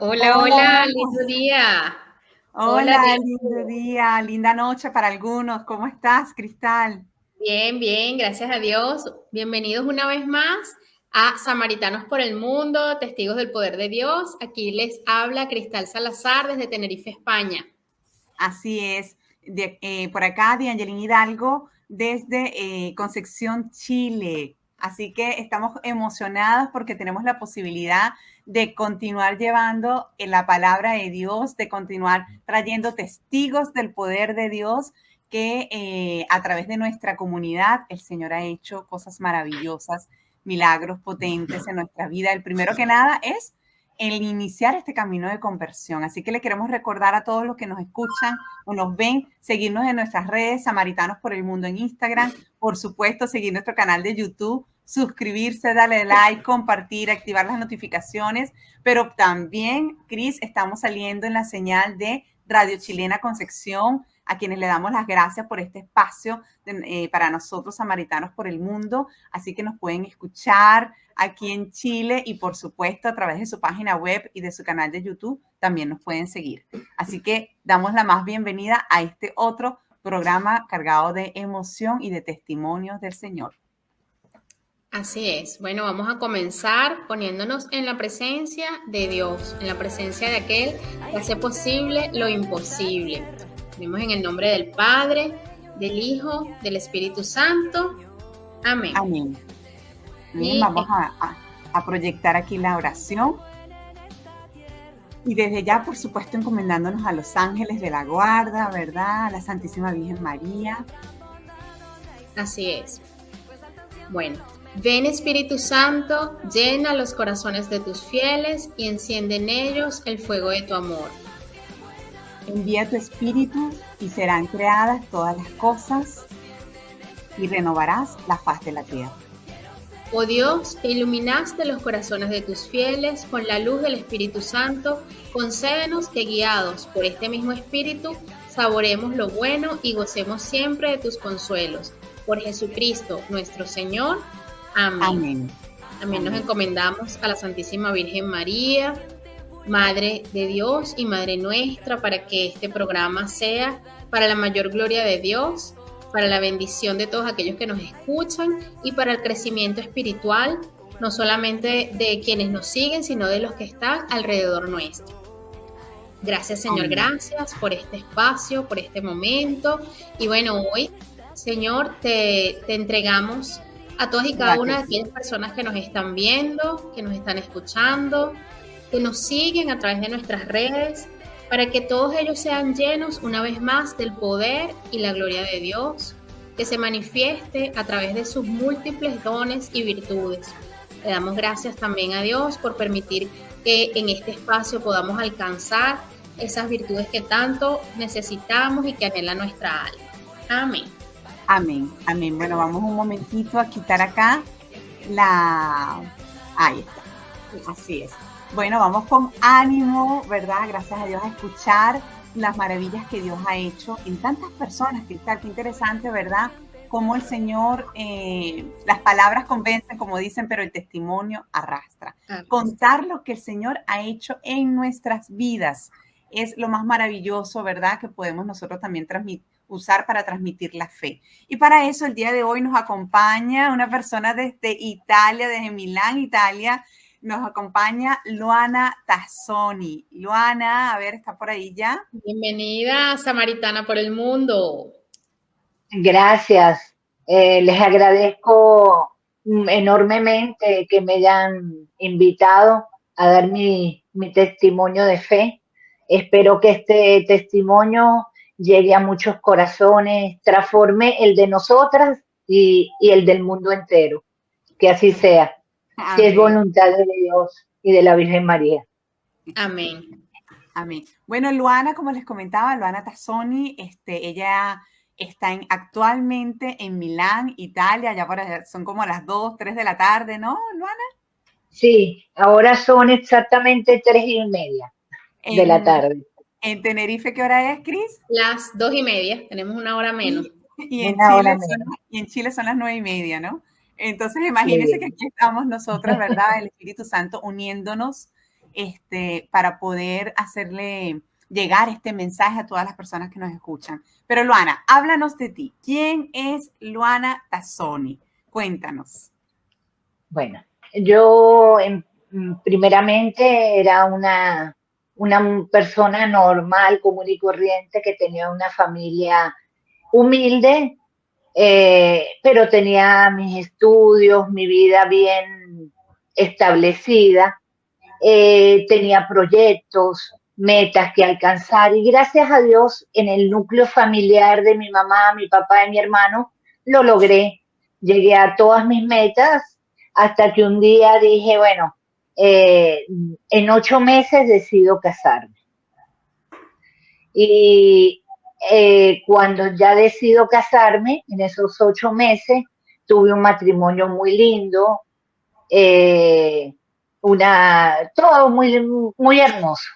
Hola, hola, Hola, lindo día. Hola, hola, lindo día, linda noche para algunos. ¿Cómo estás, Cristal? bien, bien, gracias a Dios. Bienvenidos una vez más a Samaritanos por el Mundo, Testigos del Poder de Dios. Aquí les habla Cristal Salazar desde Tenerife, España. Así es, por acá, de Angelina Hidalgo, desde Concepción, Chile. Así que estamos emocionadas porque tenemos la posibilidad de continuar llevando la palabra de Dios, de continuar trayendo testigos del poder de Dios que a través de nuestra comunidad el Señor ha hecho cosas maravillosas, milagros potentes en nuestra vida. El primero que nada es el iniciar este camino de conversión. Así que le queremos recordar a todos los que nos escuchan o nos ven, seguirnos en nuestras redes, Samaritanos por el Mundo en Instagram, por supuesto, seguir nuestro canal de YouTube, suscribirse, darle like, compartir, activar las notificaciones, pero también, Cris, estamos saliendo en la señal de Radio Chilena Concepción, a quienes le damos las gracias por este espacio para nosotros, Samaritanos por el Mundo. Así que nos pueden escuchar aquí en Chile y por supuesto a través de su página web y de su canal de YouTube también nos pueden seguir. Así que damos la más bienvenida a este otro programa cargado de emoción y de testimonios del Señor. Así es. Bueno, vamos a comenzar poniéndonos en la presencia de Dios, en la presencia de aquel que hace posible lo imposible. Venimos en el nombre del Padre, del Hijo, del Espíritu Santo. Amén. Amén. Bien, Y vamos a proyectar aquí la oración. Y desde ya, por supuesto, encomendándonos a los ángeles de la guarda, ¿verdad? A la Santísima Virgen María. así es. Bueno, ven Espíritu Santo, llena los corazones de tus fieles y enciende en ellos el fuego de tu amor. Envía tu espíritu y serán creadas todas las cosas y renovarás la faz de la tierra. Oh Dios, que iluminaste los corazones de tus fieles con la luz del Espíritu Santo, concédenos que guiados por este mismo Espíritu, saboremos lo bueno y gocemos siempre de tus consuelos. Por Jesucristo nuestro Señor. Amén. Amén. También nos Amén. encomendamos a la Santísima Virgen María, Madre de Dios y Madre nuestra, para que este programa sea para la mayor gloria de Dios, para la bendición de todos aquellos que nos escuchan y para el crecimiento espiritual, no solamente de quienes nos siguen, sino de los que están alrededor nuestro. Gracias, Señor, Amén. gracias por este espacio, por este momento. Y bueno, hoy, Señor, te entregamos a todas y cada una de Gracias. aquellas personas que nos están viendo, que nos están escuchando, que nos siguen a través de nuestras redes, para que todos ellos sean llenos una vez más del poder y la gloria de Dios, que se manifieste a través de sus múltiples dones y virtudes. Le damos gracias también a Dios por permitir que en este espacio podamos alcanzar esas virtudes que tanto necesitamos y que anhela nuestra alma. Amén. Amén. Amén. Bueno, vamos un momentito a quitar acá la... Ahí está. Así es. Bueno, vamos con ánimo, ¿verdad? Gracias a Dios a escuchar las maravillas que Dios ha hecho en tantas personas. Qué interesante, ¿verdad? Cómo el Señor, las palabras convencen, como dicen, pero el testimonio arrastra. Contar lo que el Señor ha hecho en nuestras vidas es lo más maravilloso, ¿verdad? Que podemos nosotros también usar para transmitir la fe. Y para eso el día de hoy nos acompaña una persona desde Italia, desde Milán, Italia. Nos acompaña Luana Tazzoni. Luana, a ver, ¿está por ahí ya? Bienvenida, Samaritana por el Mundo. Gracias. Les agradezco enormemente que me hayan invitado a dar mi testimonio de fe. Espero que este testimonio llegue a muchos corazones, transforme el de nosotras y el del mundo entero. Que así sea, si es Amén. voluntad de Dios y de la Virgen María. Amén. Amén. Bueno, Luana, como les comentaba, Luana Tazzoni, ella está actualmente en Milán, Italia, ya son como las 2, 3 de la tarde, ¿no, Luana? Sí, ahora son exactamente 3:30 de la En, tarde. en Tenerife, ¿qué hora es, Cris? Las 2:30, tenemos una hora menos. Y en Una hora Chile menos. son las 9:30, ¿no? Entonces, imagínense que Sí. aquí estamos nosotras, ¿verdad? El Espíritu Santo uniéndonos para poder hacerle llegar este mensaje a todas las personas que nos escuchan. Pero Luana, háblanos de ti. ¿Quién es Luana Tazzoni? Cuéntanos. Bueno, yo primeramente era una persona normal, común y corriente, que tenía una familia humilde, pero tenía mis estudios, mi vida bien establecida, tenía proyectos, metas que alcanzar, y gracias a Dios en el núcleo familiar de mi mamá, mi papá y mi hermano lo logré. Llegué a todas mis metas hasta que un día dije, bueno, en 8 meses decido casarme. Y cuando ya decido casarme, en esos 8 meses, tuve un matrimonio muy lindo, todo muy, muy hermoso,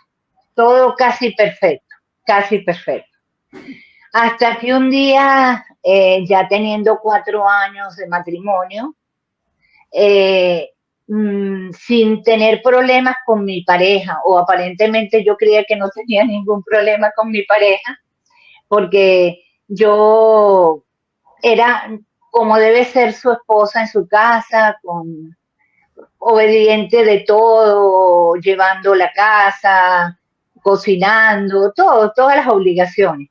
todo casi perfecto, casi perfecto. Hasta que un día, ya teniendo 4 años de matrimonio, sin tener problemas con mi pareja, o aparentemente yo creía que no tenía ningún problema con mi pareja, porque yo era como debe ser su esposa en su casa, obediente de todo, llevando la casa, cocinando, todas las obligaciones.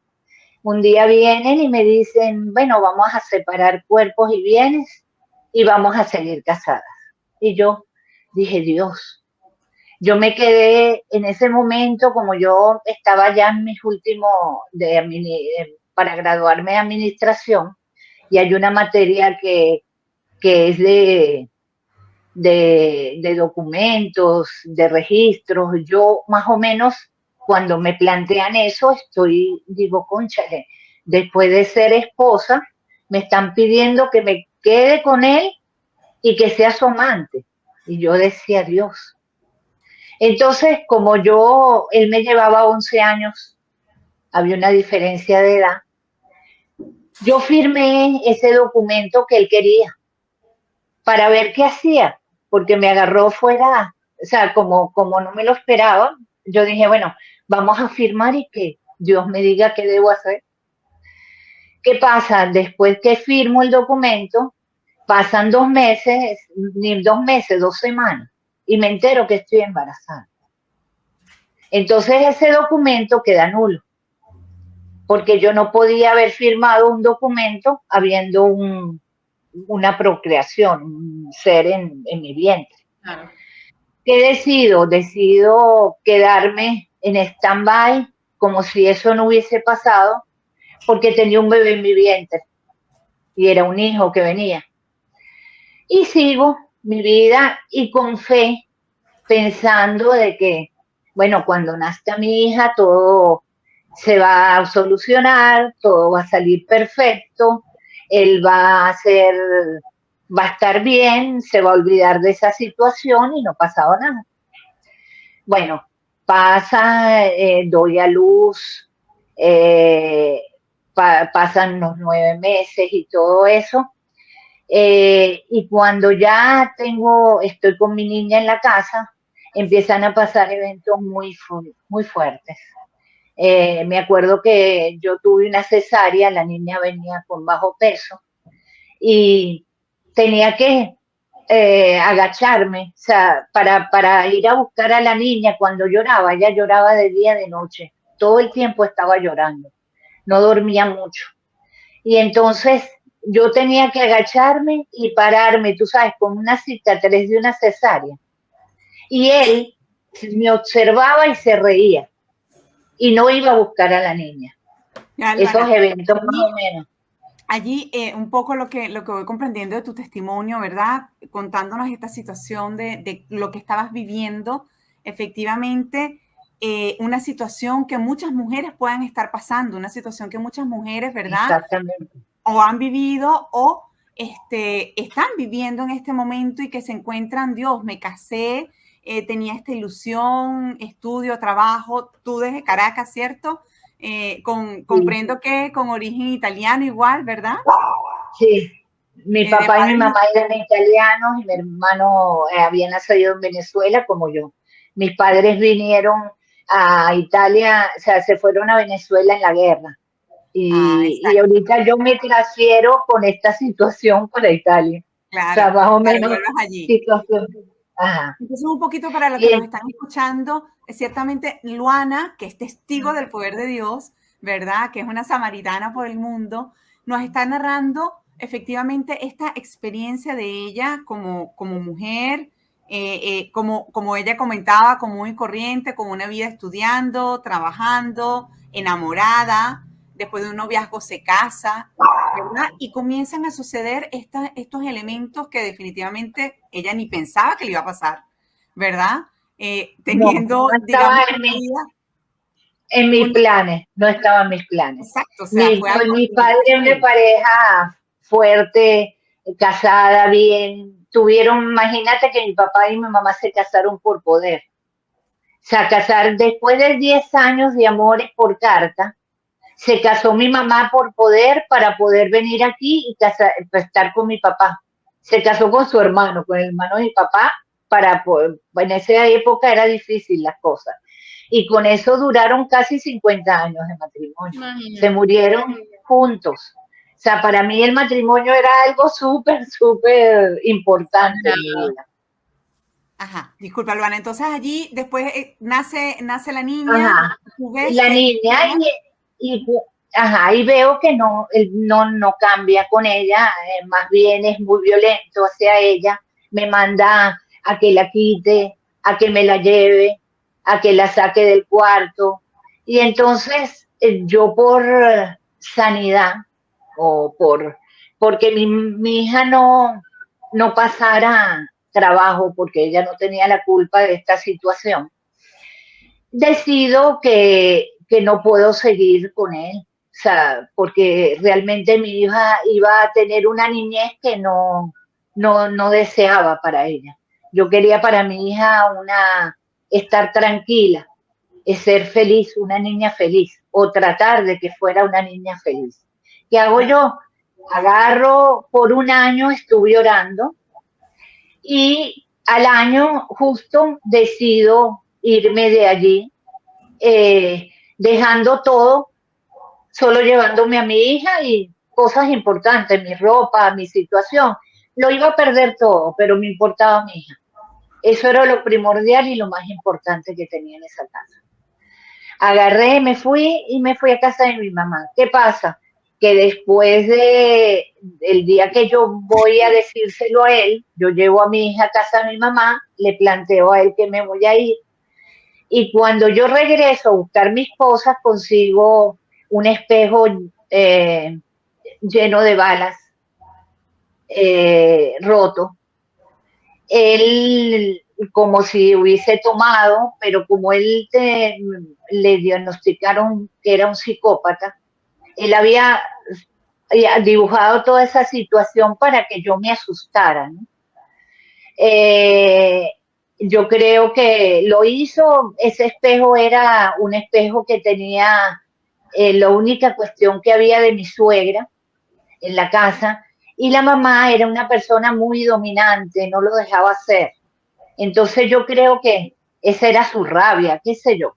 Un día vienen y me dicen, bueno, vamos a separar cuerpos y bienes y vamos a seguir casadas. Y yo dije, Dios, yo me quedé en ese momento, como yo estaba ya en mis últimos, para graduarme de administración, y hay una materia que es de documentos, de registros. Yo más o menos, cuando me plantean eso, digo, cónchale, después de ser esposa, me están pidiendo que me quede con él y que sea su amante. Y yo decía, Dios. Entonces, como él me llevaba 11 años, había una diferencia de edad, yo firmé ese documento que él quería para ver qué hacía, porque me agarró fuera, o sea, como no me lo esperaba. Yo dije, bueno, vamos a firmar y que Dios me diga qué debo hacer. ¿Qué pasa? Después que firmo el documento, pasan 2 meses, ni 2 meses, 2 semanas, y me entero que estoy embarazada. Entonces ese documento queda nulo, porque yo no podía haber firmado un documento habiendo una procreación, un ser en mi vientre. Claro. ¿Qué decido? Decido quedarme en stand-by, como si eso no hubiese pasado, porque tenía un bebé en mi vientre y era un hijo que venía. Y sigo mi vida y con fe, pensando de que, bueno, cuando nazca mi hija todo se va a solucionar, todo va a salir perfecto, él va a estar bien, se va a olvidar de esa situación y no ha pasado nada. Bueno, doy a luz, pasan los 9 meses y todo eso. Y cuando ya estoy con mi niña en la casa, empiezan a pasar eventos muy, muy fuertes. Me acuerdo que yo tuve una cesárea, la niña venía con bajo peso y tenía que agacharme, o sea, para ir a buscar a la niña cuando lloraba. Ella lloraba de día, de noche, todo el tiempo estaba llorando, no dormía mucho. Y entonces yo tenía que agacharme y pararme, tú sabes, con una cicatriz de una cesárea. Y él me observaba y se reía. Y no iba a buscar a la niña. Esos eventos más o menos. Allí un poco lo que voy comprendiendo de tu testimonio, ¿verdad? Contándonos esta situación de lo que estabas viviendo, efectivamente, una situación que muchas mujeres puedan estar pasando, una situación que muchas mujeres, ¿verdad? Exactamente. O han vivido o están viviendo en este momento y que se encuentran, Dios, me casé, tenía esta ilusión, estudio, trabajo, tú desde Caracas, ¿cierto? Comprendo que con origen italiano igual, ¿verdad? Sí, mi papá y mi mamá eran italianos y mi hermano había nacido en Venezuela como yo. Mis padres vinieron a Italia, o sea, se fueron a Venezuela en la guerra. Y Exacto. ahorita yo me transfiero con esta situación para Italia. O sea, Claro, más o para que menos vuelvas allí. situación. Ajá. Entonces, un poquito para los que nos Y, están escuchando, ciertamente Luana, que es testigo del poder de Dios, ¿verdad? Que es una samaritana por el mundo, nos está narrando efectivamente esta experiencia de ella como mujer, como ella comentaba, común y corriente, con una vida estudiando, trabajando, enamorada, después de un noviazgo se casa, ¿verdad? Y comienzan a suceder estos elementos que definitivamente ella ni pensaba que le iba a pasar, ¿verdad? no, Teniendo, no digamos, estaba una vida, en mis un, planes, no estaba en mis planes. exacto, o sea, fue Pues algo mi padre es una inesperado. pareja fuerte, casada, bien. Tuvieron, imagínate que mi papá y mi mamá se casaron por poder. O sea, casar después de 10 años de amores por carta, se casó mi mamá por poder para poder venir aquí y estar con mi papá. Se casó con su hermano, con el hermano de mi papá, para poder, en esa época era difícil las cosas. Y con eso duraron casi 50 años de matrimonio. Se Imagínate. murieron juntos. O sea, para mí el matrimonio era algo súper, súper importante en mi Sagrado. vida. Ajá, disculpa, Luana. Entonces allí después nace la niña, Ajá. tú ves La que niña ella, y, ajá, y veo que no, él no cambia con ella, más bien es muy violento hacia ella, me manda a que la quite, a que me la lleve, a que la saque del cuarto. Y entonces yo por sanidad o porque mi hija no pasara trabajo, porque ella no tenía la culpa de esta situación, decido que no puedo seguir con él. O sea, porque realmente mi hija iba a tener una niñez que no deseaba para ella. Yo quería para mi hija estar tranquila, ser feliz, una niña feliz, o tratar de que fuera una niña feliz. ¿Qué hago yo? Agarro, por un año estuve orando y al año justo decido irme de allí, eh, dejando todo, solo llevándome a mi hija y cosas importantes, mi ropa, mi situación. Lo iba a perder todo, pero me importaba mi hija. Eso era lo primordial y lo más importante que tenía en esa casa. Agarré, me fui y me fui a casa de mi mamá. ¿Qué pasa? Que después del día que yo voy a decírselo a él, yo llevo a mi hija a casa de mi mamá, le planteo a él que me voy a ir y cuando yo regreso a buscar mis cosas, consigo un espejo lleno de balas, roto. Él, como si hubiese tomado, pero como le diagnosticaron que era un psicópata, él había dibujado toda esa situación para que yo me asustara, ¿no? Eh, yo creo que lo hizo, ese espejo era un espejo que tenía la única cuestión que había de mi suegra en la casa y la mamá era una persona muy dominante, no lo dejaba hacer. Entonces yo creo que esa era su rabia, qué sé yo.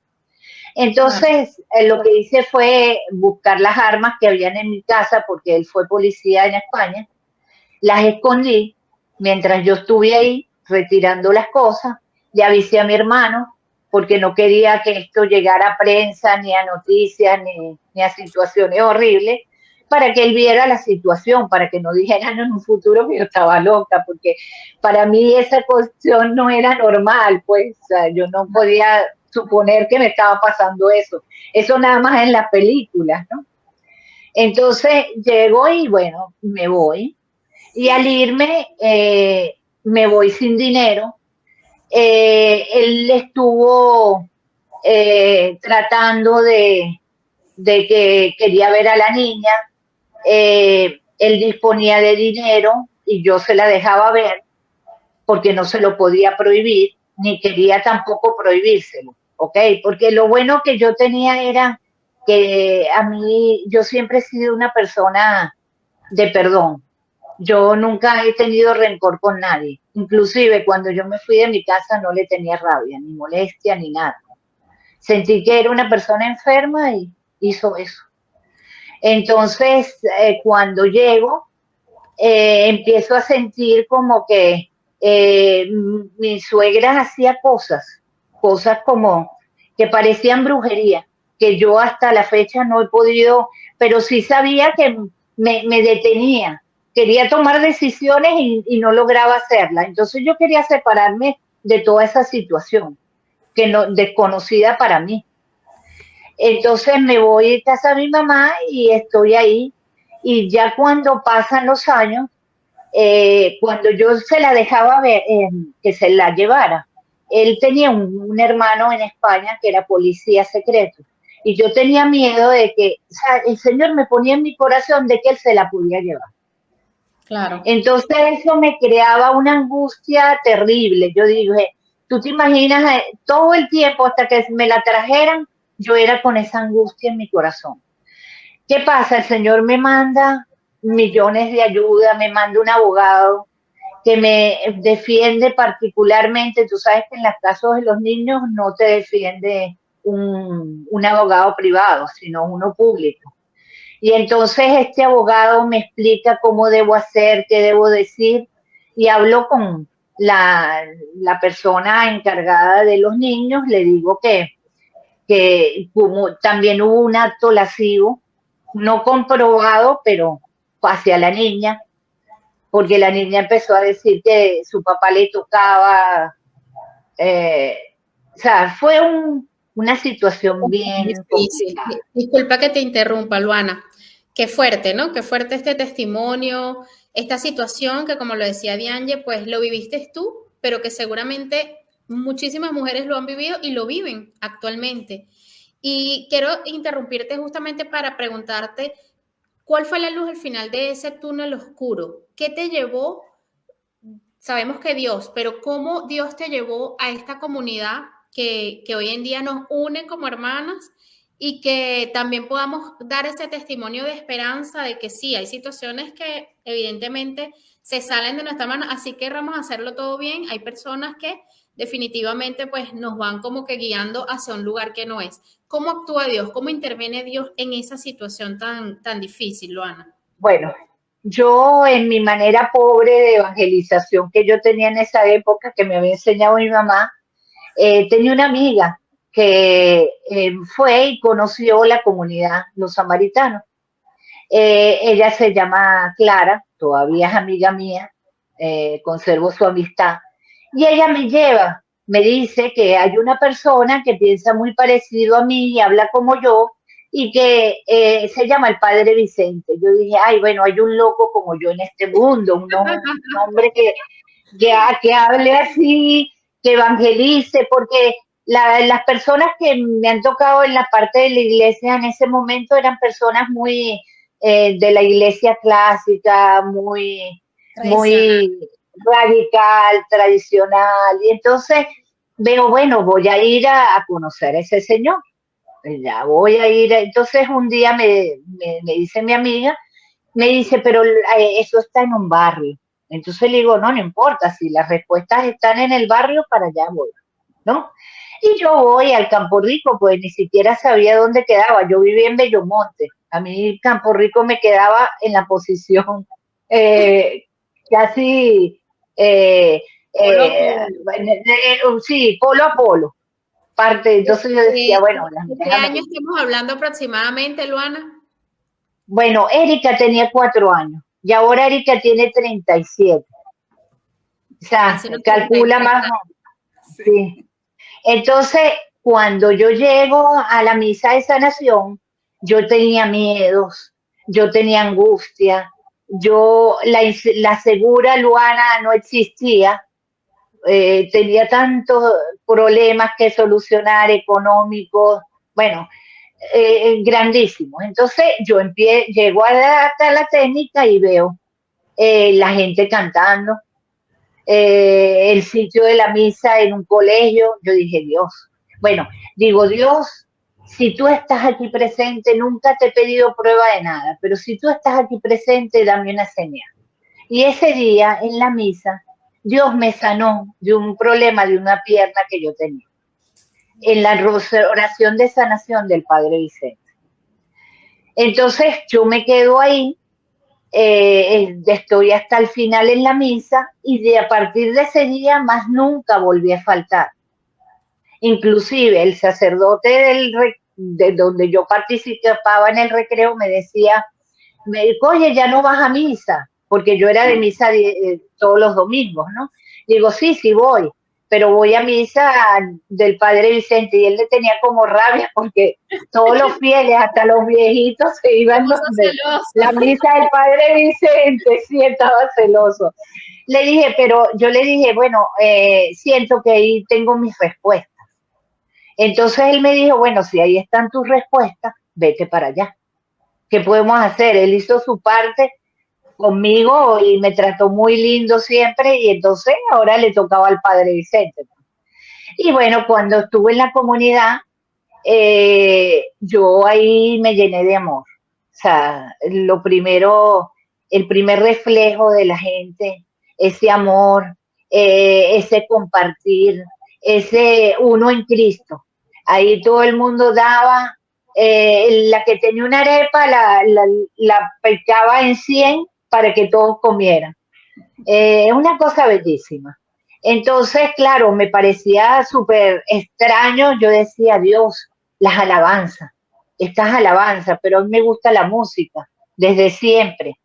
Entonces lo que hice fue buscar las armas que habían en mi casa porque él fue policía en España, las escondí mientras yo estuve ahí retirando las cosas, le avisé a mi hermano porque no quería que esto llegara a prensa, ni a noticias, ni a situaciones horribles, para que él viera la situación, para que no dijeran en un futuro que yo estaba loca, porque para mí esa cuestión no era normal, pues, o sea, yo no podía suponer que me estaba pasando eso. Eso nada más en las películas, ¿no? Entonces llego y bueno, me voy. Y al irme, me voy sin dinero. Él estuvo tratando de que quería ver a la niña. Él disponía de dinero y yo se la dejaba ver porque no se lo podía prohibir, ni quería tampoco prohibírselo, ¿ok? Porque lo bueno que yo tenía era que a mí, yo siempre he sido una persona de perdón. Yo nunca he tenido rencor con nadie. Inclusive cuando yo me fui de mi casa no le tenía rabia, ni molestia, ni nada. Sentí que era una persona enferma y hizo eso. Entonces, cuando llego, empiezo a sentir como que mi suegra hacía cosas como que parecían brujería, que yo hasta la fecha no he podido, pero sí sabía que me detenía. Quería tomar decisiones y no lograba hacerla. Entonces yo quería separarme de toda esa situación, que no, desconocida para mí. Entonces me voy a casa de mi mamá y estoy ahí. Y ya cuando pasan los años, cuando yo se la dejaba ver, que se la llevara, él tenía un hermano en España que era policía secreto. Y yo tenía miedo de que, o sea, el Señor me ponía en mi corazón de que él se la pudiera llevar. Claro. Entonces eso me creaba una angustia terrible. Yo dije, tú te imaginas todo el tiempo hasta que me la trajeran, yo era con esa angustia en mi corazón. ¿Qué pasa? El Señor me manda millones de ayuda, me manda un abogado que me defiende particularmente. Tú sabes que en los casos de los niños no te defiende un abogado privado, sino uno público. Y entonces este abogado me explica cómo debo hacer, qué debo decir, y hablo con la persona encargada de los niños, le digo que como también hubo un acto lascivo, no comprobado, pero hacia la niña, porque la niña empezó a decir que su papá le tocaba, eh, o sea, fue una situación bien Difícil. complicada. Disculpa que te interrumpa, Luana. Qué fuerte, ¿no? Qué fuerte este testimonio, esta situación que, como lo decía Diane, pues lo viviste tú, pero que seguramente muchísimas mujeres lo han vivido y lo viven actualmente. Y quiero interrumpirte justamente para preguntarte, ¿cuál fue la luz al final de ese túnel oscuro? ¿Qué te llevó? Sabemos que Dios, pero ¿cómo Dios te llevó a esta comunidad que hoy en día nos une como hermanas y que también podamos dar ese testimonio de esperanza de que sí, hay situaciones que evidentemente se salen de nuestra mano, así que vamos a hacerlo todo bien? Hay personas que definitivamente pues nos van como que guiando hacia un lugar que no es. ¿Cómo actúa Dios? ¿Cómo interviene Dios en esa situación tan difícil, Luana? Bueno, yo en mi manera pobre de evangelización que yo tenía en esa época, que me había enseñado mi mamá, tenía una amiga que fue y conoció la comunidad, los samaritanos. Ella se llama Clara, todavía es amiga mía, conservo su amistad. Y ella me lleva, me dice que hay una persona que piensa muy parecido a mí y habla como yo, y que se llama el Padre Vicente. Yo dije, ay, bueno, hay un loco como yo en este mundo, un hombre que hable así, que evangelice, porque las personas que me han tocado en la parte de la iglesia en ese momento eran personas muy de la iglesia clásica, muy radical, tradicional, y entonces veo, bueno, voy a ir a conocer a ese señor, ya voy a ir, entonces un día me dice mi amiga, me dice, pero eso está en un barrio. Entonces le digo, no, no importa, si las respuestas están en el barrio, para allá voy, ¿no? Y yo voy al Campo Rico, pues ni siquiera sabía dónde quedaba. Yo vivía en Bellomonte. A mí Campo Rico me quedaba en la posición eh, casi, Polo a polo. sí, polo a polo. Parte, entonces yo decía, bueno, ¿De qué año estamos hablando aproximadamente, Luana? Bueno, Erika tenía 4 años y ahora Erika tiene 37. O sea, Hace unos calcula 36 más. años. Sí. Entonces, cuando yo llego a la misa de sanación, yo tenía miedos, yo tenía angustia, la segura Luana no existía, tenía tantos problemas que solucionar económicos, bueno, grandísimos. Entonces yo llego hasta la técnica y veo la gente cantando, el sitio de la misa en un colegio. Yo dije, Dios, bueno, digo, Dios, si tú estás aquí presente, nunca te he pedido prueba de nada, pero si tú estás aquí presente, dame una señal. Y ese día en la misa, Dios me sanó de un problema de una pierna que yo tenía, en la oración de sanación del Padre Vicente. Entonces yo me quedo ahí, estoy hasta el final en la misa y a partir de ese día más nunca volví a faltar. Inclusive el sacerdote de donde yo participaba en el recreo me decía, oye, ya no vas a misa, porque yo era de misa todos los domingos, ¿no? Digo, sí, sí voy, pero voy a misa del Padre Vicente, y él le tenía como rabia porque todos los fieles, hasta los viejitos, se iban donde la misa del Padre Vicente. Sí, estaba celoso. Yo le dije, bueno, siento que ahí tengo mis respuestas. Entonces él me dijo, bueno, si ahí están tus respuestas, vete para allá. ¿Qué podemos hacer? Él hizo su parte conmigo y me trató muy lindo siempre, y entonces ahora le tocaba al Padre Vicente. Y bueno, cuando estuve en la comunidad, yo ahí me llené de amor. O sea, lo primero, el primer reflejo de la gente, ese amor, ese compartir, ese uno en Cristo. Ahí todo el mundo daba, la que tenía una arepa la pecaba en 100 para que todos comieran. Es una cosa bellísima. Entonces, claro, me parecía súper extraño. Yo decía, Dios, las alabanzas, estas alabanzas, pero a mí me gusta la música desde siempre.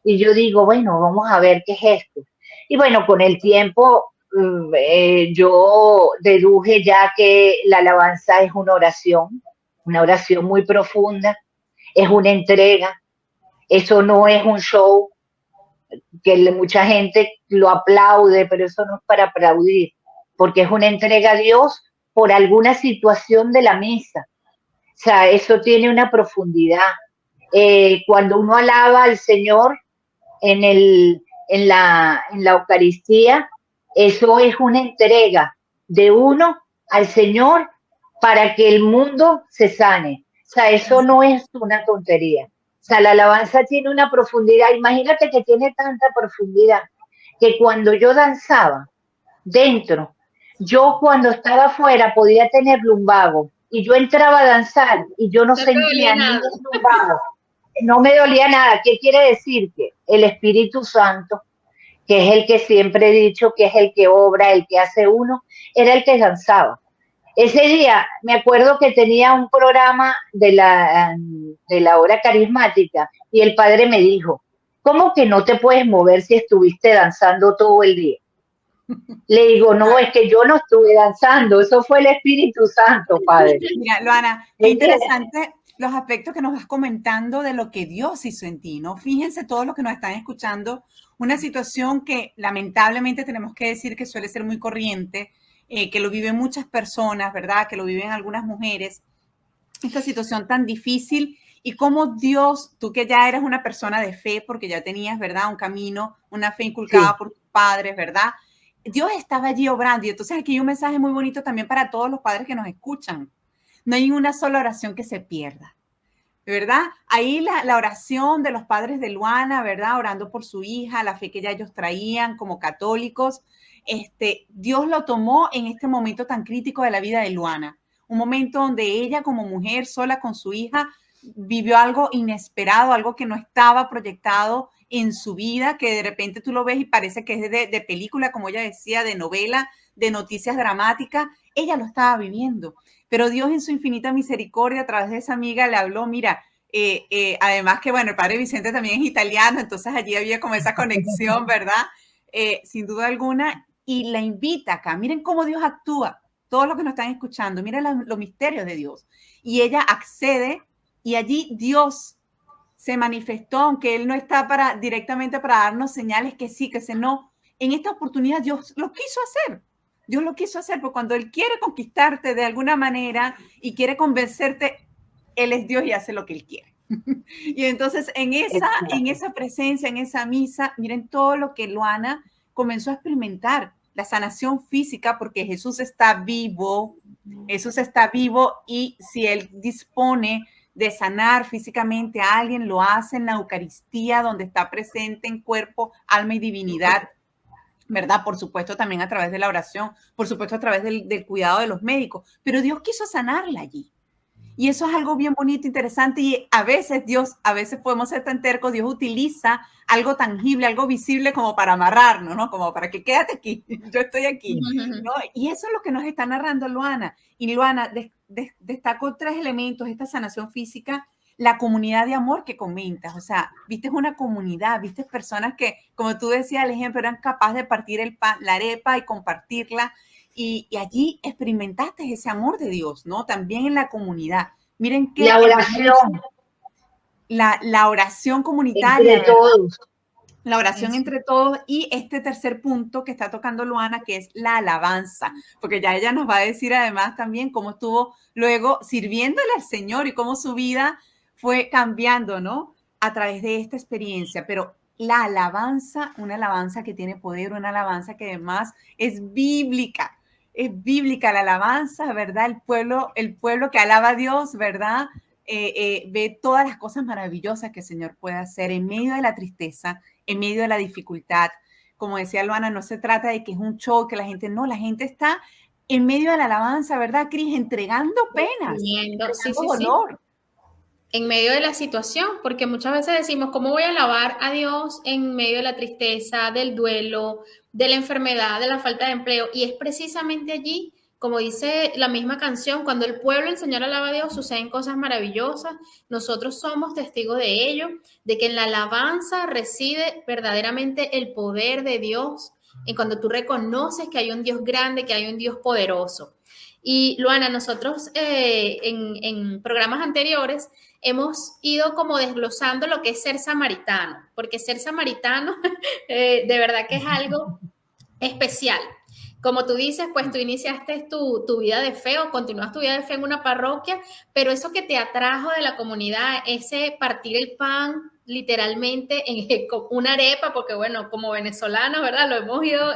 Y yo digo, bueno, vamos a ver qué es esto. Y bueno, con el tiempo yo deduje ya que la alabanza es una oración muy profunda, es una entrega, eso no es un show que mucha gente lo aplaude, pero eso no es para aplaudir, porque es una entrega a Dios por alguna situación de la misa. O sea, eso tiene una profundidad. Cuando uno alaba al Señor en la Eucaristía, eso es una entrega de uno al Señor para que el mundo se sane. O sea, eso no es una tontería. O sea, la alabanza tiene una profundidad. Imagínate que tiene tanta profundidad que cuando yo danzaba dentro, yo cuando estaba afuera podía tener lumbago y yo entraba a danzar y yo no sentía ningún lumbago. No me dolía nada. ¿Qué quiere decir? Que el Espíritu Santo, que es el que siempre he dicho que es el que obra, el que hace uno, era el que danzaba. Ese día me acuerdo que tenía un programa de la hora carismática y el padre me dijo, ¿cómo que no te puedes mover si estuviste danzando todo el día? Le digo, no, es que yo no estuve danzando, eso fue el Espíritu Santo, padre. Mira, Luana, qué interesante los aspectos que nos vas comentando de lo que Dios hizo en ti, ¿no? Fíjense todos los que nos están escuchando, una situación que lamentablemente tenemos que decir que suele ser muy corriente, que lo viven muchas personas, ¿verdad? Que lo viven algunas mujeres, esta situación tan difícil, y cómo Dios, tú que ya eres una persona de fe, porque ya tenías, ¿verdad? Un camino, una fe inculcada por tus padres, ¿verdad? Dios estaba allí obrando. Y entonces aquí hay un mensaje muy bonito también para todos los padres que nos escuchan. No hay una sola oración que se pierda, ¿verdad? Ahí la oración de los padres de Luana, ¿verdad? Orando por su hija, la fe que ya ellos traían como católicos. Dios lo tomó en este momento tan crítico de la vida de Luana. Un momento donde ella como mujer sola con su hija vivió algo inesperado, algo que no estaba proyectado en su vida, que de repente tú lo ves y parece que es de película, como ella decía, de novela, de noticias dramáticas. Ella lo estaba viviendo, pero Dios en su infinita misericordia a través de esa amiga le habló, mira, además que bueno, el padre Vicente también es italiano, entonces allí había como esa conexión, ¿verdad? Sin duda alguna, y la invita acá. Miren cómo Dios actúa, todos los que nos están escuchando, miren los misterios de Dios. Y ella accede y allí Dios se manifestó, aunque Él no está directamente para darnos señales que sí, que no. En esta oportunidad Dios lo quiso hacer. Dios lo quiso hacer, porque cuando Él quiere conquistarte de alguna manera y quiere convencerte, Él es Dios y hace lo que Él quiere. Y entonces en esa presencia, en esa misa, miren todo lo que Luana comenzó a experimentar, la sanación física, porque Jesús está vivo, y si Él dispone de sanar físicamente a alguien, lo hace en la Eucaristía, donde está presente en cuerpo, alma y divinidad, ¿verdad? Por supuesto, también a través de la oración, por supuesto, a través del cuidado de los médicos, pero Dios quiso sanarla allí. Y eso es algo bien bonito, interesante, y a veces podemos ser tan tercos, Dios utiliza algo tangible, algo visible como para amarrarnos, ¿no? Como para que quédate aquí, yo estoy aquí, ¿no? Y eso es lo que nos está narrando Luana. Y Luana destacó 3 elementos, esta sanación física, la comunidad de amor que comentas, o sea, viste una comunidad, viste personas que, como tú decías, el ejemplo, eran capaces de partir el pan, la arepa y compartirla. Y allí experimentaste ese amor de Dios, ¿no? También en la comunidad. Miren que la oración. La oración comunitaria. Entre todos. La oración entre todos. Y este tercer punto que está tocando Luana, que es la alabanza. Porque ya ella nos va a decir además también cómo estuvo luego sirviéndole al Señor y cómo su vida fue cambiando, ¿no? A través de esta experiencia. Pero la alabanza, una alabanza que tiene poder, una alabanza que además es bíblica. Es bíblica la alabanza, ¿verdad? El pueblo que alaba a Dios, ¿verdad? Ve todas las cosas maravillosas que el Señor puede hacer en medio de la tristeza, en medio de la dificultad. Como decía Luana, no se trata de que es un show, que la gente está en medio de la alabanza, ¿verdad, Cris? Entregando penas, entregando dolor. En medio de la situación, porque muchas veces decimos, ¿cómo voy a alabar a Dios en medio de la tristeza, del duelo, de la enfermedad, de la falta de empleo? Y es precisamente allí, como dice la misma canción, cuando el pueblo, el Señor alaba a Dios, suceden cosas maravillosas. Nosotros somos testigos de ello, de que en la alabanza reside verdaderamente el poder de Dios, en cuando tú reconoces que hay un Dios grande, que hay un Dios poderoso. Y Luana, nosotros en programas anteriores hemos ido como desglosando lo que es ser samaritano, porque ser samaritano de verdad que es algo especial. Como tú dices, pues tú iniciaste tu vida de fe o continúas tu vida de fe en una parroquia, pero eso que te atrajo de la comunidad, ese partir el pan literalmente en una arepa, porque bueno, como venezolanos, ¿verdad? Lo hemos ido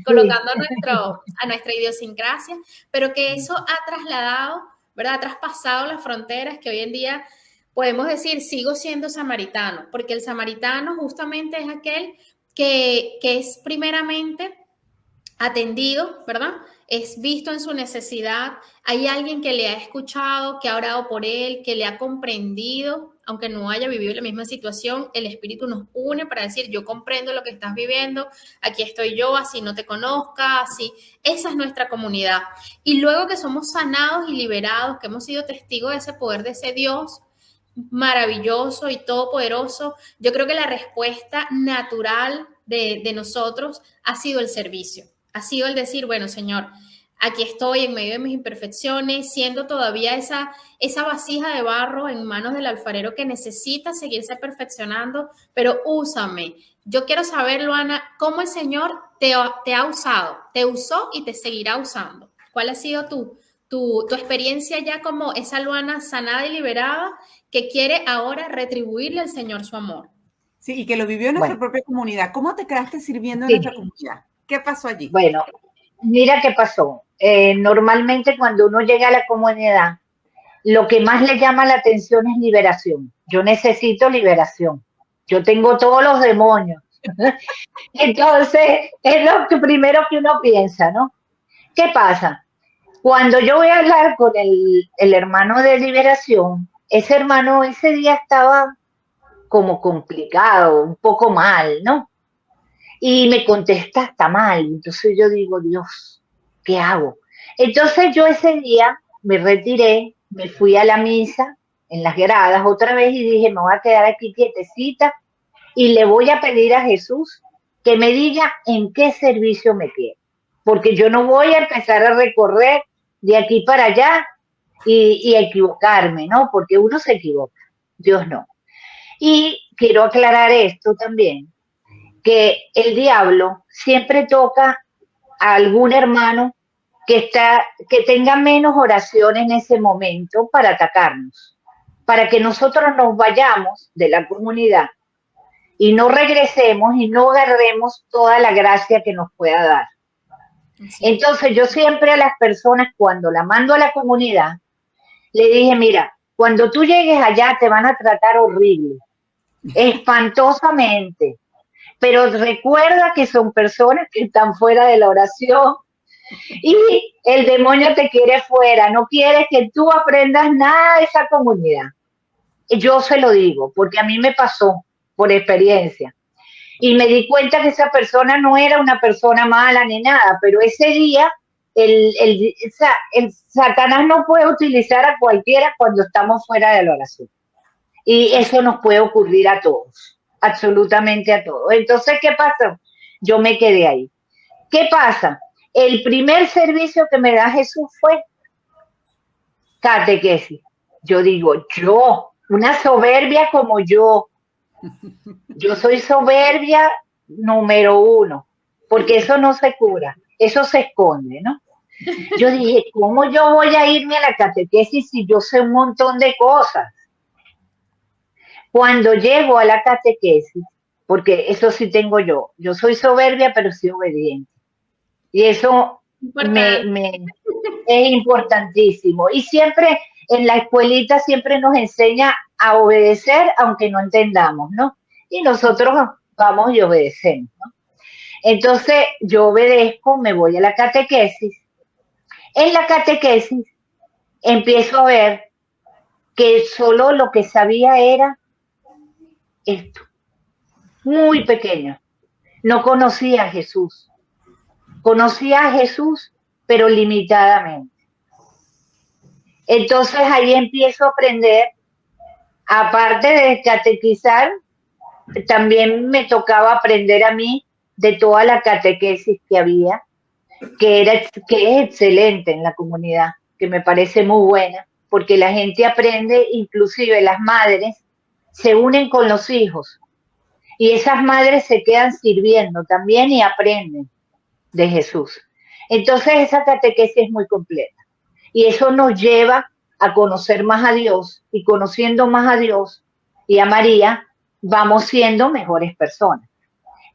colocando a nuestra idiosincrasia, pero que eso ha trasladado, ¿verdad? Ha traspasado las fronteras, que hoy en día podemos decir, sigo siendo samaritano, porque el samaritano justamente es aquel que es primeramente atendido, ¿verdad? Es visto en su necesidad, hay alguien que le ha escuchado, que ha orado por él, que le ha comprendido, aunque no haya vivido la misma situación, el Espíritu nos une para decir, yo comprendo lo que estás viviendo, aquí estoy yo, así no te conozca, así. Esa es nuestra comunidad. Y luego que somos sanados y liberados, que hemos sido testigos de ese poder de ese Dios maravilloso y todopoderoso, yo creo que la respuesta natural de nosotros ha sido el servicio. Ha sido el decir, bueno, Señor, aquí estoy en medio de mis imperfecciones, siendo todavía esa vasija de barro en manos del alfarero que necesita seguirse perfeccionando, pero úsame. Yo quiero saber, Luana, cómo el Señor te ha usado, te usó y te seguirá usando. ¿Cuál ha sido tu experiencia ya como esa Luana sanada y liberada que quiere ahora retribuirle al Señor su amor? Sí, y que lo vivió en nuestra propia comunidad. ¿Cómo te quedaste sirviendo en nuestra comunidad? ¿Qué pasó allí? Bueno, mira qué pasó. Normalmente cuando uno llega a la comunidad, lo que más le llama la atención es liberación. Yo necesito liberación. Yo tengo todos los demonios. Entonces, es lo primero que uno piensa, ¿no? ¿Qué pasa? Cuando yo voy a hablar con el hermano de liberación, ese hermano ese día estaba como complicado, un poco mal, ¿no? Y me contesta, está mal. Entonces yo digo, Dios, ¿qué hago? Entonces yo ese día me retiré, me fui a la misa en las gradas otra vez y dije, me voy a quedar aquí quietecita y le voy a pedir a Jesús que me diga en qué servicio me quedo. Porque yo no voy a empezar a recorrer de aquí para allá y a equivocarme, ¿no? Porque uno se equivoca, Dios no. Y quiero aclarar esto también, que el diablo siempre toca a algún hermano que tenga menos oración en ese momento para atacarnos, para que nosotros nos vayamos de la comunidad y no regresemos y no agarremos toda la gracia que nos pueda dar. Entonces yo siempre a las personas cuando la mando a la comunidad, le dije, mira, Cuando tú llegues allá te van a tratar horrible, espantosamente. Pero recuerda que son personas que están fuera de la oración y el demonio te quiere fuera, no quiere que tú aprendas nada de esa comunidad. Yo se lo digo, porque a mí me pasó por experiencia. Y me di cuenta que esa persona no era una persona mala ni nada, pero ese día el Satanás no puede utilizar a cualquiera cuando estamos fuera de la oración. Y eso nos puede ocurrir a todos, absolutamente a todos. Entonces, ¿qué pasó? Yo me quedé ahí. ¿Qué pasa? El primer servicio que me da Jesús fue catequesis. Yo digo, una soberbia como yo soy soberbia número 1, porque eso no se cura, eso se esconde, ¿no? Yo dije, ¿cómo yo voy a irme a la catequesis si yo sé un montón de cosas? Cuando llego a la catequesis, porque eso sí tengo yo soy soberbia, pero sí obediente. Y eso es importantísimo. Y siempre en la escuelita siempre nos enseña a obedecer aunque no entendamos, ¿no? Y nosotros vamos y obedecemos, ¿no? Entonces yo obedezco, me voy a la catequesis. En la catequesis empiezo a ver que solo lo que sabía era esto, muy pequeño. No conocía a Jesús. Conocía a Jesús, pero limitadamente. Entonces ahí empiezo a aprender, aparte de catequizar, también me tocaba aprender a mí de toda la catequesis que había, que es excelente en la comunidad, que me parece muy buena, porque la gente aprende, inclusive las madres se unen con los hijos y esas madres se quedan sirviendo también y aprenden de Jesús. Entonces esa catequesis es muy completa y eso nos lleva a conocer más a Dios, y conociendo más a Dios y a María vamos siendo mejores personas.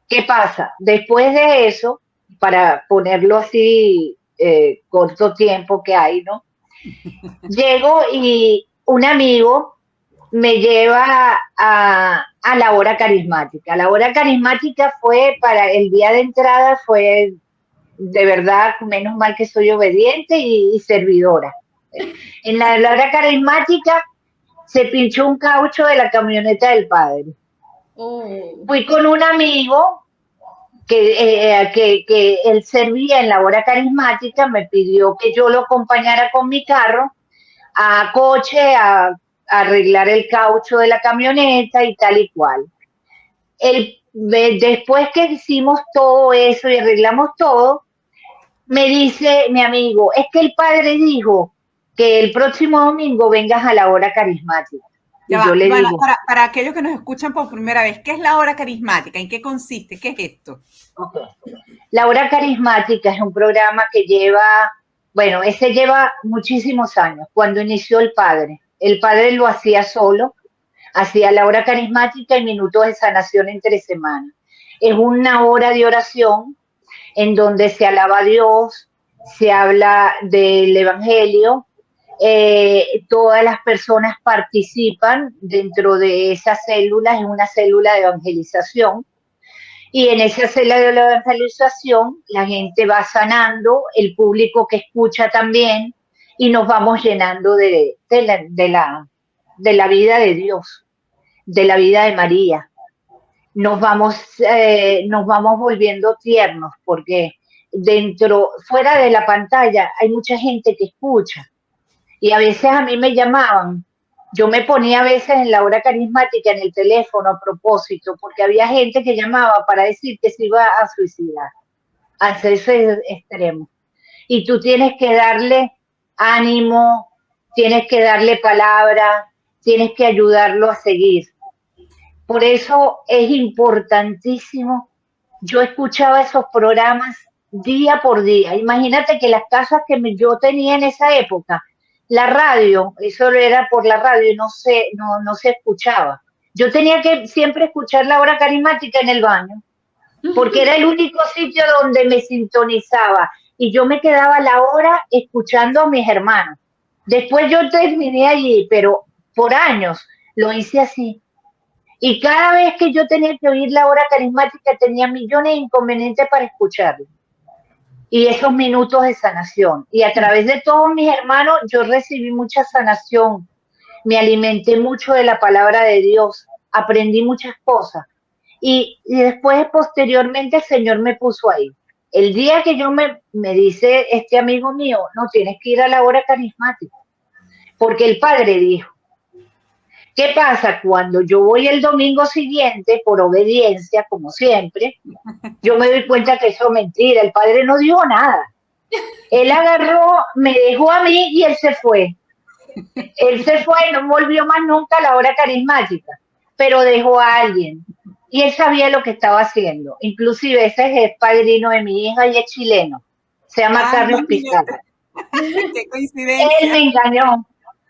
¿Qué pasa? Después de eso, para ponerlo así, corto tiempo que hay, ¿no? Llego y un amigo me lleva a la hora carismática. La hora carismática fue para el día de entrada, fue de verdad, menos mal que soy obediente y servidora. En la hora carismática se pinchó un caucho de la camioneta del padre. Fui con un amigo que él servía en la hora carismática, me pidió que yo lo acompañara con mi carro a coche a arreglar el caucho de la camioneta y tal y cual. Después que hicimos todo eso y arreglamos todo, me dice mi amigo, es que el padre dijo que el próximo domingo vengas a la hora carismática. Y yo le digo, para aquellos que nos escuchan por primera vez, ¿qué es la hora carismática? ¿En qué consiste? ¿Qué es esto? Okay. La hora carismática es un programa que lleva muchísimos años. Cuando inició el padre lo hacía solo, hacía la hora carismática y minutos de sanación entre semanas. Es una hora de oración en donde se alaba a Dios, se habla del Evangelio, todas las personas participan dentro de esas células, es una célula de evangelización, y en esa célula de la evangelización la gente va sanando, el público que escucha también, y nos vamos llenando de la vida de Dios, de la vida de María. Nos vamos volviendo tiernos, porque fuera de la pantalla, hay mucha gente que escucha. Y a veces a mí me llamaban, yo me ponía a veces en la hora carismática en el teléfono a propósito, porque había gente que llamaba para decir que se iba a suicidar, hasta ese extremo. Y tú tienes que darle ánimo, tienes que darle palabra, tienes que ayudarlo a seguir. Por eso es importantísimo. Yo escuchaba esos programas día por día. Imagínate que las casas que yo tenía en esa época, la radio, eso era por la radio y no se escuchaba. Yo tenía que siempre escuchar la hora carismática en el baño, porque era el único sitio donde me sintonizaba y yo me quedaba la hora escuchando a mis hermanos. Después yo terminé allí, pero por años lo hice así. Y cada vez que yo tenía que oír la hora carismática tenía millones de inconvenientes para escucharlo. Y esos minutos de sanación. Y a través de todos mis hermanos yo recibí mucha sanación. Me alimenté mucho de la palabra de Dios. Aprendí muchas cosas. Y después, posteriormente, el Señor me puso ahí. El día que yo me dice este amigo mío, no, tienes que ir a la hora carismática. Porque el Padre dijo. ¿Qué pasa? Cuando yo voy el domingo siguiente, por obediencia, como siempre, yo me doy cuenta que eso es mentira. El Padre no dijo nada. Él agarró, me dejó a mí y él se fue. Él se fue, no volvió más nunca a la hora carismática, pero dejó a alguien. Y él sabía lo que estaba haciendo. Inclusive ese es padrino de mi hija y es chileno. Se llama Carlos Pizarro. Qué coincidencia. Él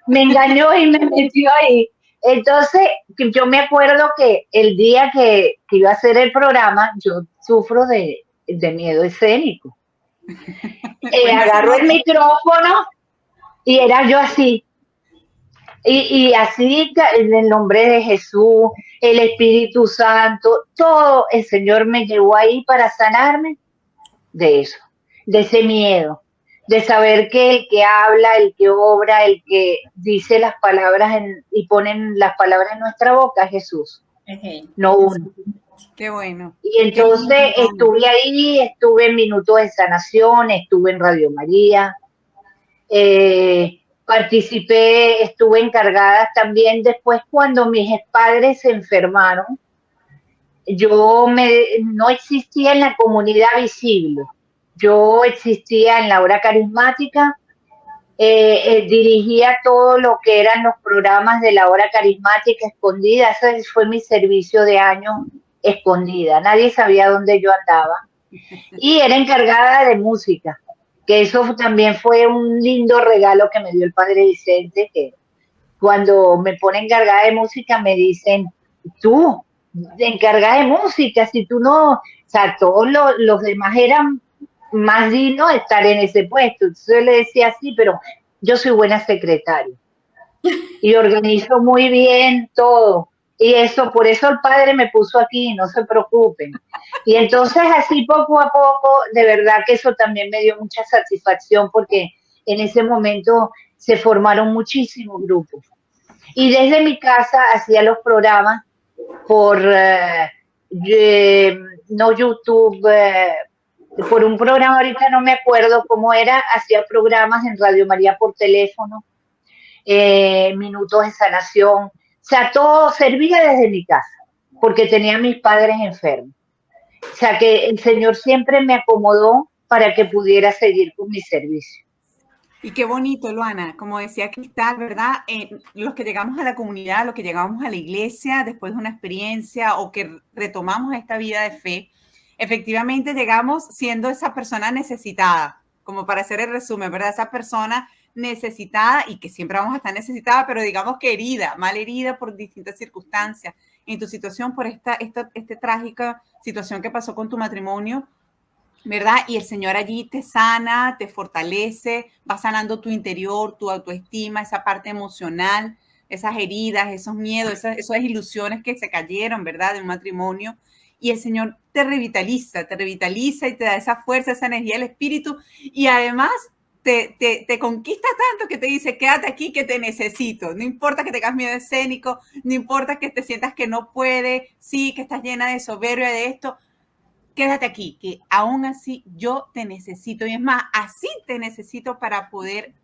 me engañó y me metió ahí. Entonces, yo me acuerdo que el día que iba a hacer el programa, yo sufro de miedo escénico. Agarro el micrófono y era yo así. Y así, en el nombre de Jesús, el Espíritu Santo, todo el Señor me llevó ahí para sanarme de eso, de ese miedo, de saber que el que habla, el que obra, el que dice las palabras y ponen las palabras en nuestra boca es Jesús, no uno. Qué bueno. Y entonces estuve ahí, estuve en Minutos de Sanación, estuve en Radio María, participé, estuve encargada también después cuando mis padres se enfermaron. No existía en la comunidad visible. Yo existía en la hora carismática, dirigía todo lo que eran los programas de la hora carismática escondida. Ese fue mi servicio de año, escondida. Nadie sabía dónde yo andaba. Y era encargada de música, que eso también fue un lindo regalo que me dio el padre Vicente, que cuando me pone encargada de música me dicen, tú, encargada de música, si tú no, o sea, todos los demás eran más dignos de estar en ese puesto. Entonces yo le decía, sí, pero yo soy buena secretaria y organizo muy bien todo. Y eso, por eso el padre me puso aquí, no se preocupen. Y entonces así poco a poco, de verdad que eso también me dio mucha satisfacción porque en ese momento se formaron muchísimos grupos. Y desde mi casa hacía los programas por no YouTube, por un programa, ahorita no me acuerdo cómo era, hacía programas en Radio María por teléfono, Minutos de Sanación. O sea, todo servía desde mi casa, porque tenía a mis padres enfermos. O sea, que el Señor siempre me acomodó para que pudiera seguir con mi servicio. Y qué bonito, Luana, como decía Cristal, ¿verdad? Los que llegamos a la comunidad, los que llegamos a la iglesia después de una experiencia o que retomamos esta vida de fe, efectivamente llegamos siendo esa persona necesitada, como para hacer el resumen, ¿verdad? Esa persona necesitada y que siempre vamos a estar necesitada, pero digamos que herida, mal herida por distintas circunstancias. En tu situación, por esta trágica situación que pasó con tu matrimonio, ¿verdad? Y el Señor allí te sana, te fortalece, va sanando tu interior, tu autoestima, esa parte emocional, esas heridas, esos miedos, esas ilusiones que se cayeron, ¿verdad? De un matrimonio. Y el Señor te revitaliza y te da esa fuerza, esa energía del espíritu. Y además te conquista tanto que te dice, quédate aquí que te necesito. No importa que tengas miedo escénico, no importa que te sientas que no puedes, sí, que estás llena de soberbia de esto. Quédate aquí, que aún así yo te necesito. Y es más, así te necesito para poder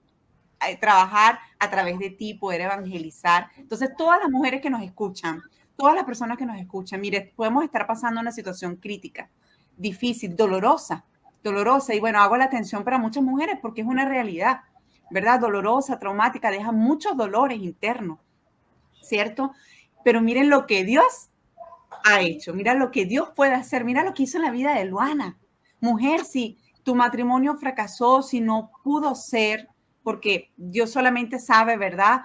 trabajar a través de ti, poder evangelizar. Entonces, todas las mujeres que nos escuchan, todas las personas que nos escuchan, mire, podemos estar pasando una situación crítica, difícil, dolorosa. Y bueno, hago la atención para muchas mujeres porque es una realidad, ¿verdad? Dolorosa, traumática, deja muchos dolores internos, ¿cierto? Pero miren lo que Dios ha hecho, mira lo que Dios puede hacer, mira lo que hizo en la vida de Luana. Mujer, si tu matrimonio fracasó, si no pudo ser, porque Dios solamente sabe, ¿verdad?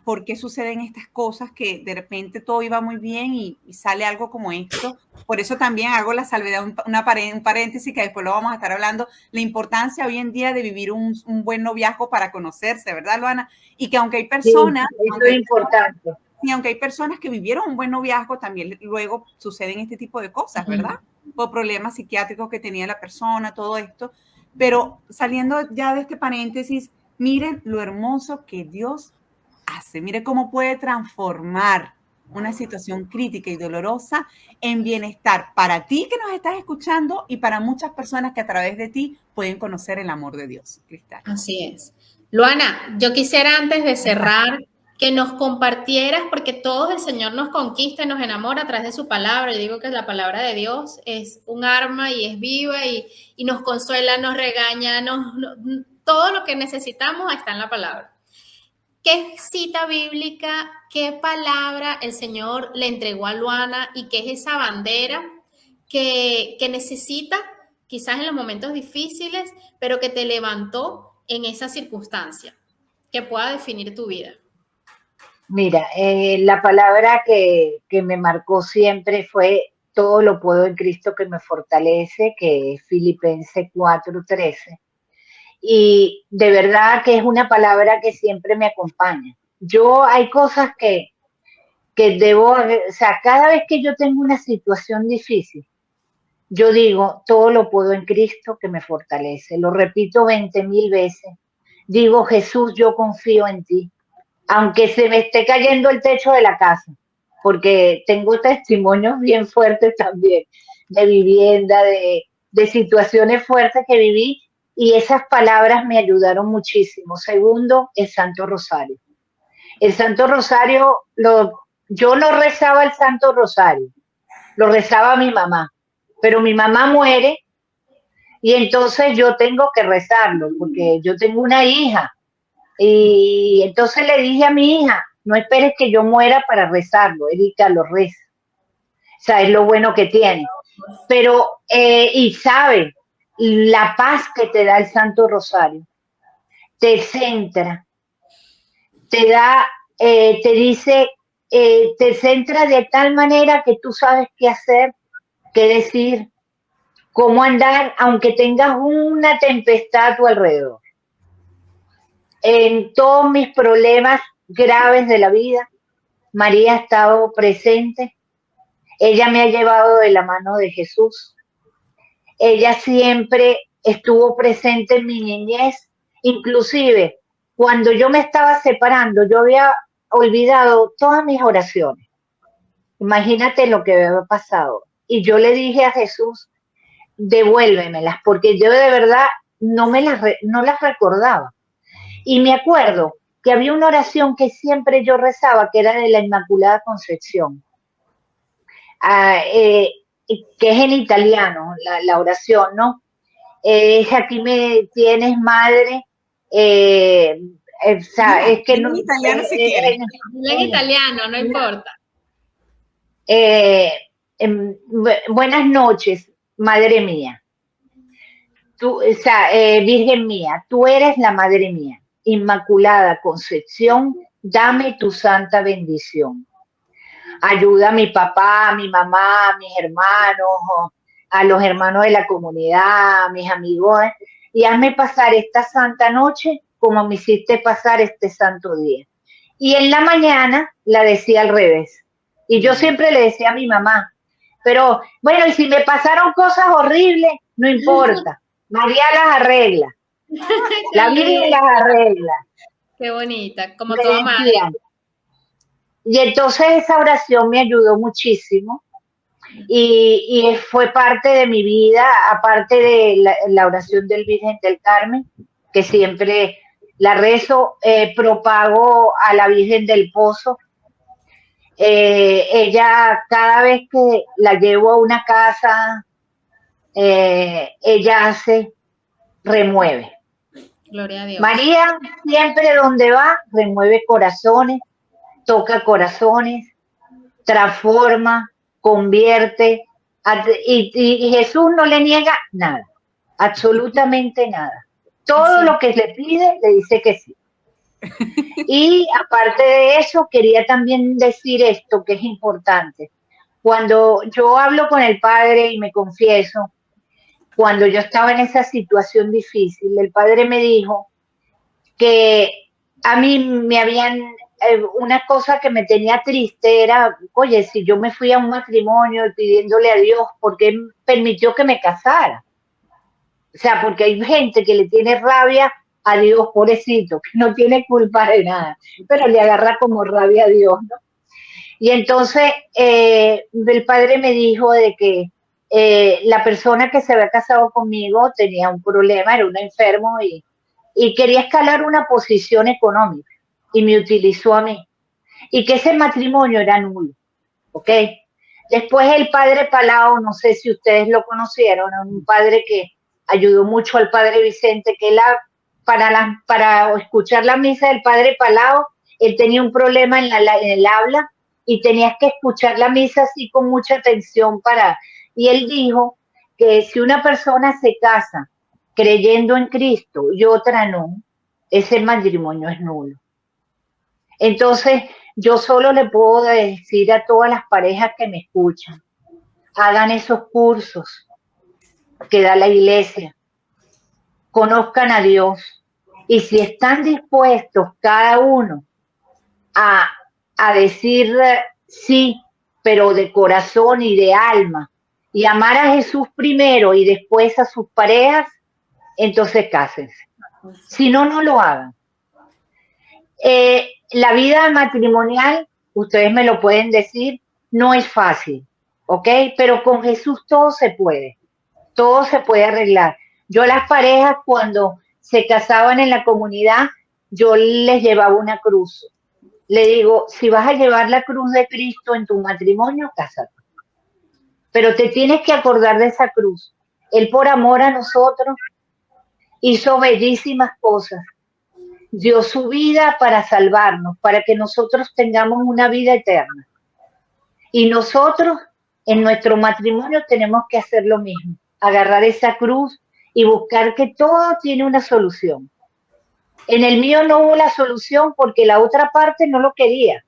por qué suceden estas cosas, que de repente todo iba muy bien y sale algo como esto. Por eso también hago la salvedad, un paréntesis que después lo vamos a estar hablando, la importancia hoy en día de vivir un buen noviazgo para conocerse, ¿verdad, Luana? Y que aunque hay personas... Sí, eso es importante. Y aunque hay personas que vivieron un buen noviazgo, también luego suceden este tipo de cosas, ¿verdad? Por problemas psiquiátricos que tenía la persona, todo esto. Pero saliendo ya de este paréntesis, miren lo hermoso que Dios hace. Mire cómo puede transformar una situación crítica y dolorosa en bienestar para ti que nos estás escuchando y para muchas personas que a través de ti pueden conocer el amor de Dios. Cristal. Así es. Luana, yo quisiera antes de cerrar que nos compartieras, porque todos el Señor nos conquista y nos enamora a través de su palabra. Yo digo que la palabra de Dios es un arma y es viva y nos consuela, nos regaña, todo lo que necesitamos está en la palabra. ¿Qué cita bíblica, qué palabra el Señor le entregó a Luana y qué es esa bandera que necesita quizás en los momentos difíciles, pero que te levantó en esa circunstancia, que pueda definir tu vida? Mira, la palabra que me marcó siempre fue todo lo puedo en Cristo que me fortalece, que es Filipenses 4:13. Y de verdad que es una palabra que siempre me acompaña. Hay cosas que debo, o sea, cada vez que yo tengo una situación difícil, yo digo, todo lo puedo en Cristo que me fortalece. Lo repito 20,000 veces. Digo, Jesús, yo confío en ti. Aunque se me esté cayendo el techo de la casa, porque tengo testimonios bien fuertes también de vivienda, de situaciones fuertes que viví, y esas palabras me ayudaron muchísimo. Segundo, el Santo Rosario. El Santo Rosario, yo no rezaba el Santo Rosario, lo rezaba mi mamá, pero mi mamá muere y entonces yo tengo que rezarlo, porque yo tengo una hija. Y entonces le dije a mi hija, no esperes que yo muera para rezarlo, Erika lo reza. O sea, es lo bueno que tiene. Pero, y sabe, la paz que te da el Santo Rosario, te centra, te da, te dice, te centra de tal manera que tú sabes qué hacer, qué decir, cómo andar, aunque tengas una tempestad a tu alrededor. En todos mis problemas graves de la vida, María ha estado presente. Ella me ha llevado de la mano de Jesús. Ella siempre estuvo presente en mi niñez. Inclusive, cuando yo me estaba separando, yo había olvidado todas mis oraciones. Imagínate lo que había pasado. Y yo le dije a Jesús, devuélvemelas, porque yo de verdad no las recordaba. Y me acuerdo que había una oración que siempre yo rezaba, que era de la Inmaculada Concepción, que es en italiano, la oración, ¿no? Aquí me tienes, madre. O sea, es que no. En italiano si quieres. En italiano, no importa. Buenas noches, madre mía. Tú, o sea, Virgen mía, tú eres la madre mía. Inmaculada Concepción, dame tu santa bendición. Ayuda a mi papá, a mi mamá, a mis hermanos, a los hermanos de la comunidad, a mis amigos, y hazme pasar esta santa noche como me hiciste pasar este santo día. Y en la mañana la decía al revés. Y yo siempre le decía a mi mamá, pero bueno, y si me pasaron cosas horribles, no importa, María las arregla. La Virgen las arregla. Qué bonita, como toda madre. Y entonces esa oración me ayudó muchísimo y fue parte de mi vida, aparte de la oración del Virgen del Carmen, que siempre la rezo, propago a la Virgen del Pozo. Ella, cada vez que la llevo a una casa, ella remueve. Gloria a Dios. María siempre donde va, remueve corazones, toca corazones, transforma, convierte, y Jesús no le niega nada, absolutamente nada. Todo lo que le pide, le dice que sí. Y aparte de eso, quería también decir esto que es importante. Cuando yo hablo con el Padre y me confieso, cuando yo estaba en esa situación difícil, el Padre me dijo que a mí me habían, una cosa que me tenía triste era, oye, si yo me fui a un matrimonio y pidiéndole a Dios, ¿por qué permitió que me casara? O sea, porque hay gente que le tiene rabia a Dios, pobrecito, que no tiene culpa de nada, pero le agarra como rabia a Dios, ¿no? Y entonces el padre me dijo de que la persona que se había casado conmigo tenía un problema, era un enfermo y quería escalar una posición económica y me utilizó a mí. Y que ese matrimonio era nulo, ¿ok? Después el padre Palau, no sé si ustedes lo conocieron, un padre que ayudó mucho al padre Vicente, que para escuchar la misa del padre Palau, él tenía un problema en el habla y tenías que escuchar la misa así con mucha atención y él dijo que si una persona se casa creyendo en Cristo y otra no, ese matrimonio es nulo. Entonces, yo solo le puedo decir a todas las parejas que me escuchan, hagan esos cursos que da la iglesia, conozcan a Dios y si están dispuestos cada uno a, a decir sí, pero de corazón y de alma, y amar a Jesús primero y después a sus parejas, entonces cásense. Si no, no lo hagan. La vida matrimonial, ustedes me lo pueden decir, no es fácil, ¿ok? Pero con Jesús todo se puede arreglar. Yo a las parejas cuando se casaban en la comunidad, yo les llevaba una cruz. Le digo, si vas a llevar la cruz de Cristo en tu matrimonio, cásate. Pero te tienes que acordar de esa cruz. Él por amor a nosotros hizo bellísimas cosas. Dio su vida para salvarnos, para que nosotros tengamos una vida eterna. Y nosotros en nuestro matrimonio tenemos que hacer lo mismo, agarrar esa cruz y buscar que todo tiene una solución. En el mío no hubo la solución porque la otra parte no lo quería.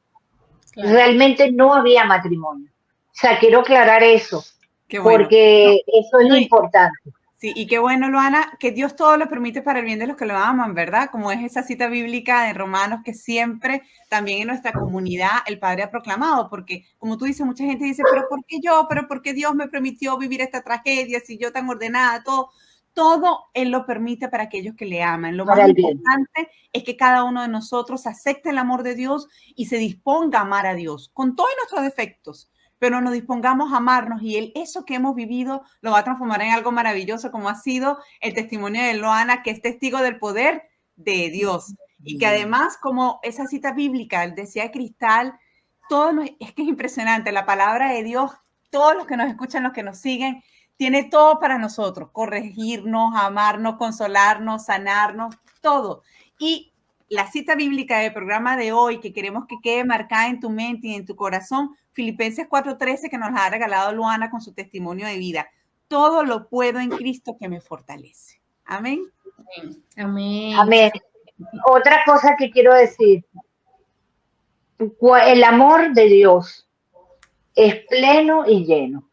Claro. Realmente no había matrimonio. O sea, quiero aclarar eso, bueno, porque eso es lo importante. Sí, y qué bueno, Luana, que Dios todo lo permite para el bien de los que lo aman, ¿verdad? Como es esa cita bíblica de Romanos que siempre también en nuestra comunidad el Padre ha proclamado, porque como tú dices, mucha gente dice, pero ¿por qué yo? ¿Pero por qué Dios me permitió vivir esta tragedia si yo tan ordenada? Todo Él lo permite para aquellos que le aman. Lo más importante es que cada uno de nosotros acepte el amor de Dios y se disponga a amar a Dios con todos nuestros defectos, pero nos dispongamos a amarnos y Él, eso que hemos vivido, lo va a transformar en algo maravilloso, como ha sido el testimonio de Luana, que es testigo del poder de Dios. Y que además, como esa cita bíblica, decía Cristal, es que es impresionante, la palabra de Dios, todos los que nos escuchan, los que nos siguen, tiene todo para nosotros, corregirnos, amarnos, consolarnos, sanarnos, todo. Y la cita bíblica del programa de hoy, que queremos que quede marcada en tu mente y en tu corazón, Filipenses 4:13, que nos la ha regalado Luana con su testimonio de vida. Todo lo puedo en Cristo que me fortalece. Amén. Amén. Amén. Otra cosa que quiero decir, el amor de Dios es pleno y lleno.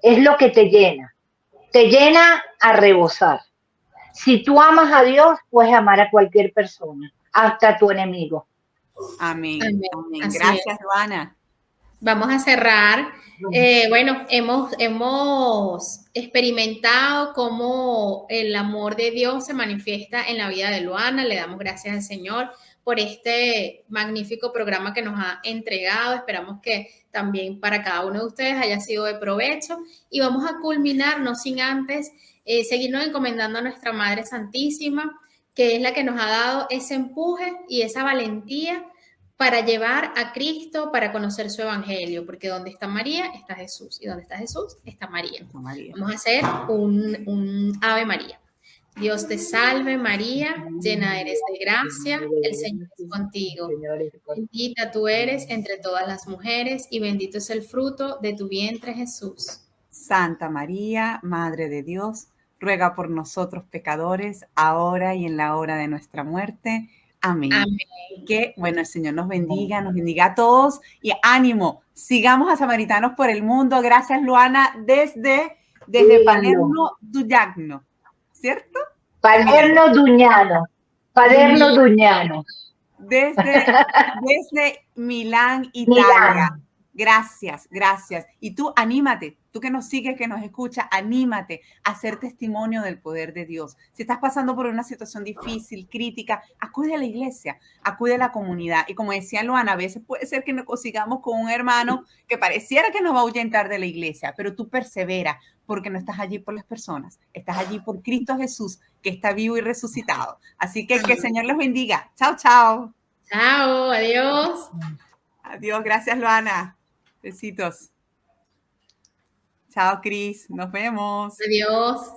Es lo que te llena a rebosar. Si tú amas a Dios, puedes amar a cualquier persona, hasta a tu enemigo. Amén. Amén. Gracias, Luana. Vamos a cerrar. Bueno, hemos experimentado cómo el amor de Dios se manifiesta en la vida de Luana. Le damos gracias al Señor por este magnífico programa que nos ha entregado. Esperamos que también para cada uno de ustedes haya sido de provecho. Y vamos a culminar, no sin antes, seguirnos encomendando a nuestra Madre Santísima, que es la que nos ha dado ese empuje y esa valentía para llevar a Cristo, para conocer su evangelio, porque donde está María, está Jesús, y donde está Jesús, está María. Vamos a hacer un Ave María. Dios te salve María, llena eres de gracia, el Señor es contigo. Bendita tú eres entre todas las mujeres, y bendito es el fruto de tu vientre, Jesús. Santa María, Madre de Dios, ruega por nosotros pecadores, ahora y en la hora de nuestra muerte. Amén. Amén. Que, bueno, el Señor nos bendiga a todos y ánimo. Sigamos a Samaritanos por el Mundo. Gracias, Luana, desde Palermo, Duñano, ¿cierto? Palermo, Duñano. Palermo, Duñano. Desde Milán, Italia. Milán. Gracias, gracias. Y tú anímate, tú que nos sigues, que nos escuchas, anímate a hacer testimonio del poder de Dios. Si estás pasando por una situación difícil, crítica, acude a la iglesia, acude a la comunidad. Y como decía Luana, a veces puede ser que nos consigamos con un hermano que pareciera que nos va a ahuyentar de la iglesia, pero tú persevera porque no estás allí por las personas, estás allí por Cristo Jesús, que está vivo y resucitado. Así que el Señor los bendiga. Chao, chao. Chao, adiós. Adiós, gracias, Luana. Besitos. Chao, Cris. Nos vemos. Adiós.